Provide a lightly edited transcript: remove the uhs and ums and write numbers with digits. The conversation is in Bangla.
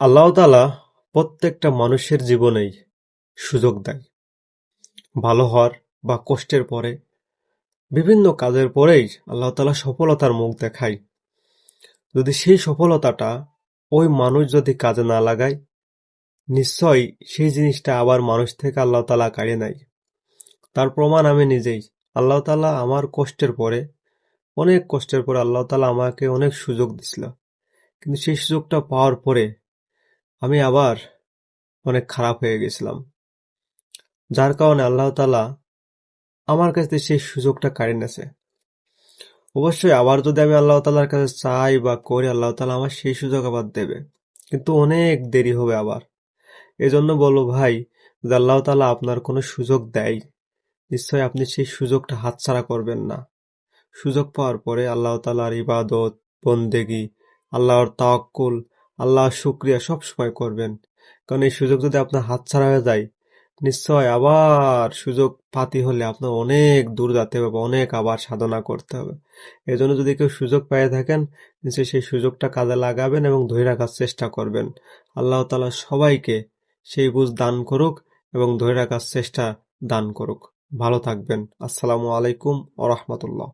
আল্লাহ তাআলা প্রত্যেকটা মানুষের জীবনেই সুযোগ দেয়। ভালো হওয়ার বা কষ্টের পরে বিভিন্ন কাজের পরেই আল্লাহ তাআলা সফলতার মুখ দেখায়। যদি সেই সফলতাটা ওই মানুষ যদি কাজে না লাগায়, নিশ্চয়ই সেই জিনিসটা আবার মানুষ থেকে আল্লাহ তাআলা কাড়িয়ে নেয়। তার প্রমাণ আমি নিজেই। আল্লাহ তাআলা আমার কষ্টের পরে, অনেক কষ্টের পরে আল্লাহ তাআলা আমাকে অনেক সুযোগ দিছিল। কিন্তু সেই সুযোগটা পাওয়ার পরে আমি আবার অনেক খারাপ হয়ে গেছিলাম। যার কারণে আল্লাহ তাআলা আমার কাছ থেকে সেই সুযোগটা কাড়িয়ে নেছে। অবশ্যই আবার যদি আমি আল্লাহ তাআলার কাছে চাই বা করি, আল্লাহ তাআলা আমার সেই সুযোগ আবার দেবে, কিন্তু অনেক দেরি হবে আবার। এজন্য বলবো ভাই, যদি আল্লাহ তাআলা আপনার কোনো সুযোগ দেয়, নিশ্চয়ই আপনি সেই সুযোগটা হাতছাড়া করবেন না। সুযোগ পাওয়ার পরে আল্লাহ তাআলার ইবাদত, বন্দেগি, আল্লাহর তাওয়াক্কুল, আল্লাহর শুকরিয়া সবসময় করবেন। কারণ এই সুযোগ যদি আপনার হাতছাড়া হয়ে যায়, নিশ্চয় আবার সুযোগ পাতি হলে আপনার অনেক দূর যেতে হবে, অনেক আবার সাধনা করতে হবে। এজন্য যদি কেউ সুযোগ পেয়ে থাকেন, নিশ্চয়ই সেই সুযোগটা কাজে লাগাবেন এবং ধরে রাখার চেষ্টা করবেন। আল্লাহ তাআলা সবাইকে সেই বুঝ দান করুক এবং ধরে রাখার চেষ্টা দান করুক। ভালো থাকবেন। আসসালামু আলাইকুম ওয়া রাহমাতুল্লাহ।